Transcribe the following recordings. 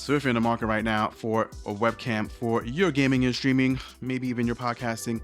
So if you're in the market right now for a webcam for your gaming and streaming, maybe even your podcasting,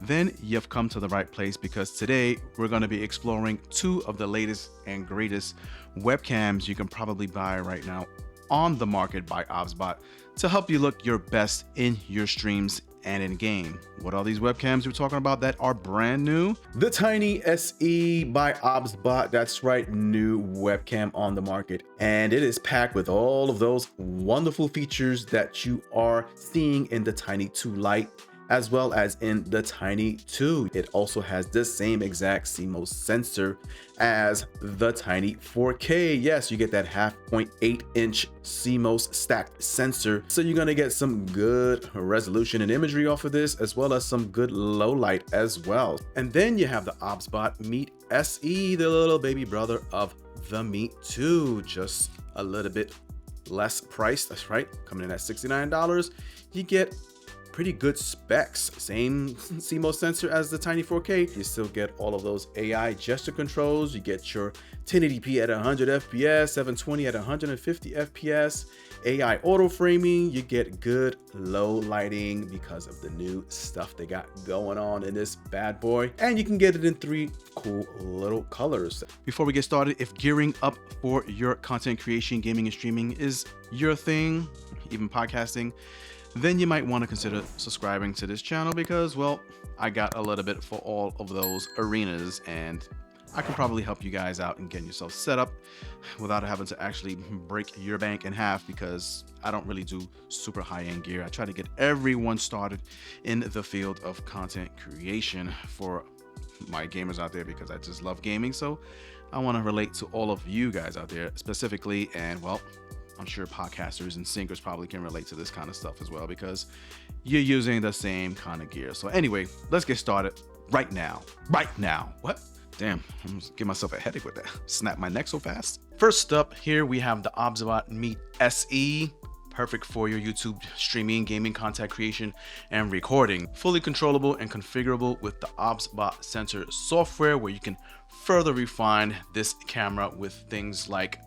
then you've come to the right place, because today we're going to be exploring two of the latest and greatest webcams you can probably buy right now on the market by OBSBOT to help you look your best in your streams and in game. What are these webcams we're talking about that are brand new? The Tiny SE by OBSBOT. That's right, new webcam on the market. And it is packed with all of those wonderful features that you are seeing in the Tiny 2 Lite, as well as in the Tiny 2. It also has the same exact CMOS sensor as the Tiny 4K. Yes, you get that 0.8-inch CMOS stacked sensor. So you're gonna get some good resolution and imagery off of this, as well as some good low light as well. And then you have the OBSBOT Meet SE, the little baby brother of the Meet 2, just a little bit less priced. That's right, coming in at $69. You get pretty good specs. Same CMOS sensor as the Tiny 4K. You still get all of those AI gesture controls. You get your 1080p at 100 FPS, 720 at 150 FPS, AI auto framing. You get good low lighting because of the new stuff they got going on in this bad boy. And you can get it in 3 cool little colors. Before we get started, if gearing up for your content creation, gaming and streaming is your thing, even podcasting, then you might want to consider subscribing to this channel, because, well, I got a little bit for all of those arenas, and I can probably help you guys out in getting yourself set up without having to actually break your bank in half, because I don't really do super high-end gear. I try to get everyone started in the field of content creation for my gamers out there, because I just love gaming. So I want to relate to all of you guys out there specifically, and, well, I'm sure podcasters and singers probably can relate to this kind of stuff as well, because you're using the same kind of gear. So anyway, let's get started right now. Right now. What? Damn, I'm just giving myself a headache with that. Snap my neck so fast. First up here, we have the OBSBOT Meet SE. Perfect for your YouTube streaming, gaming, content creation, and recording. Fully controllable and configurable with the OBSBOT sensor software, where you can further refine this camera with things like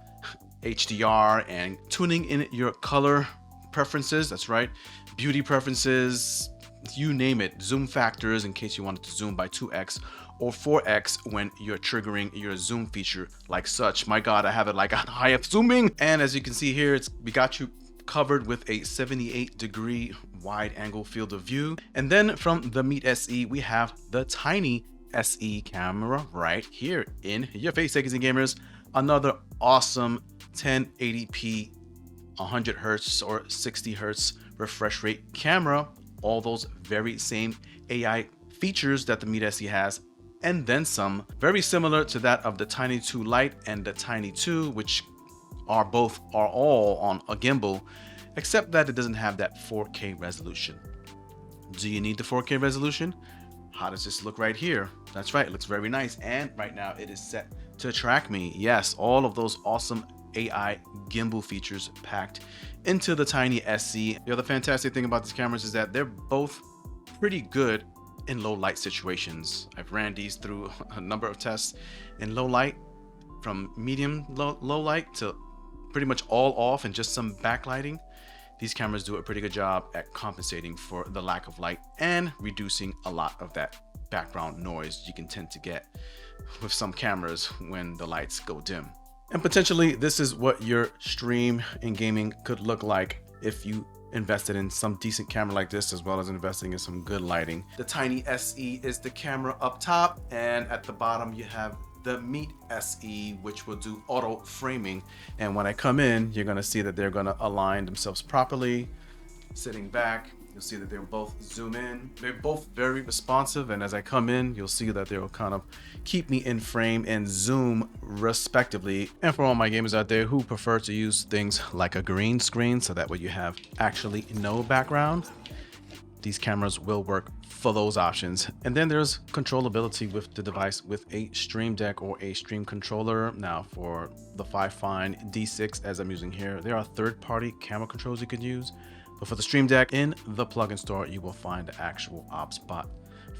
HDR and tuning in your color preferences. That's right, beauty preferences, you name it. Zoom factors in case you wanted to zoom by 2x or 4x when you're triggering your zoom feature like such. My god, I have it like on high up zooming. And as you can see here, we got you covered with a 78-degree wide angle field of view. And then from the Meet SE, we have the Tiny SE camera right here in your face, takers and gamers. Another awesome 1080p 100 hertz or 60 hertz refresh rate camera. All those very same AI features that the Meet SE has, and then some. Very similar to that of the Tiny 2 Lite and the Tiny 2, which are all on a gimbal, except that it doesn't have that 4K resolution. Do you need the 4K resolution? How does this look right here? That's right, it looks very nice. And right now it is set to track me. Yes, all of those awesome AI gimbal features packed into the Tiny SE. The other fantastic thing about these cameras is that they're both pretty good in low light situations. I've ran these through a number of tests in low light, from medium low light to pretty much all off and just some backlighting. These cameras do a pretty good job at compensating for the lack of light and reducing a lot of that background noise you can tend to get with some cameras when the lights go dim. And potentially this is what your stream in gaming could look like if you invested in some decent camera like this, as well as investing in some good lighting. The Tiny SE is the camera up top, and at the bottom you have the Meet SE, which will do auto framing. And when I come in, you're gonna see that they're gonna align themselves properly. Sitting back, you'll see that they'll both zoom in. They're both very responsive, and as I come in, you'll see that they'll kind of keep me in frame and zoom respectively. And for all my gamers out there who prefer to use things like a green screen, so that way you have actually no background, these cameras will work for those options. And then there's controllability with the device with a Stream Deck or a Stream controller. Now for the Fifine D6, as I'm using here, there are third-party camera controls you can use. But for the Stream Deck, in the plugin store, you will find the actual OBSBOT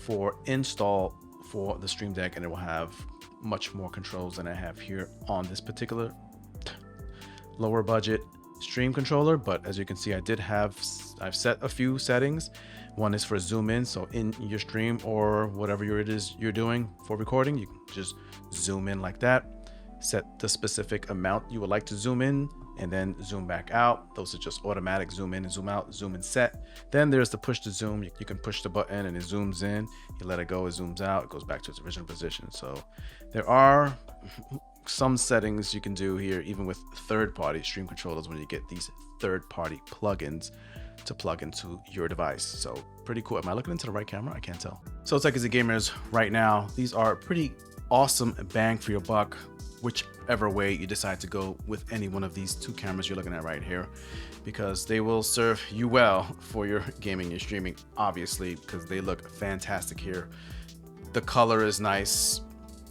for install for the Stream Deck, and it will have much more controls than I have here on this particular lower budget stream controller, but as you can see, I've set a few settings. One is for zoom in, so in your stream or whatever it is you're doing for recording, you can just zoom in like that. Set the specific amount you would like to zoom in and then zoom back out. Those are just automatic zoom in and zoom out, zoom in set. Then there's the push to zoom. You can push the button and it zooms in. You let it go, it zooms out, it goes back to its original position. So there are some settings you can do here, even with third-party stream controllers, when you get these third-party plugins to plug into your device. So pretty cool. Am I looking into the right camera? I can't tell. So it's like, as a gamers right now, these are pretty awesome bang for your buck, whichever way you decide to go with any one of these two cameras you're looking at right here, because they will serve you well for your gaming and streaming, obviously, because they look fantastic here. The color is nice.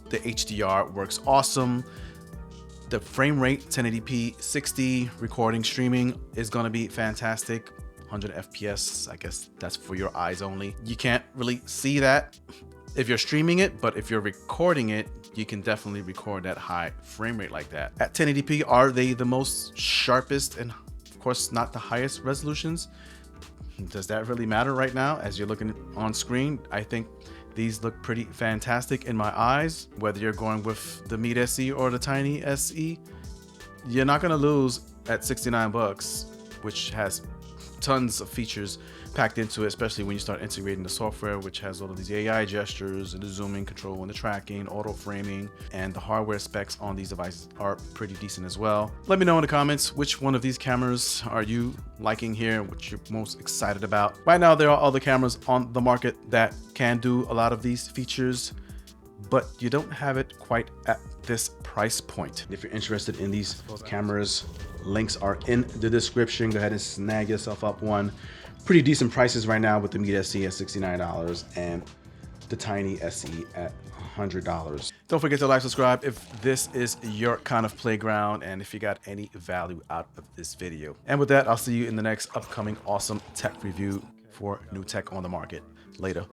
The HDR works awesome. The frame rate, 1080p 60, recording, streaming is going to be fantastic. 100 FPS, I guess that's for your eyes only. You can't really see that if you're streaming it, but if you're recording it, you can definitely record that high frame rate like that. At 1080p, are they the most sharpest and of course not the highest resolutions? Does that really matter right now as you're looking on screen? I think these look pretty fantastic in my eyes. Whether you're going with the Meet SE or the Tiny SE, you're not gonna lose at 69 bucks, which has tons of features packed into it, especially when you start integrating the software, which has all of these AI gestures and the zooming control and the tracking, auto framing, and the hardware specs on these devices are pretty decent as well. Let me know in the comments which one of these cameras are you liking here, what you're most excited about. Right now, there are other cameras on the market that can do a lot of these features, but you don't have it quite at this price point. If you're interested in these cameras, links are in the description. Go ahead and snag yourself up one. Pretty decent prices right now with the Meet SE at $69 and the Tiny SE at $100. Don't forget to like, subscribe if this is your kind of playground and if you got any value out of this video. And with that, I'll see you in the next upcoming awesome tech review for new tech on the market. Later.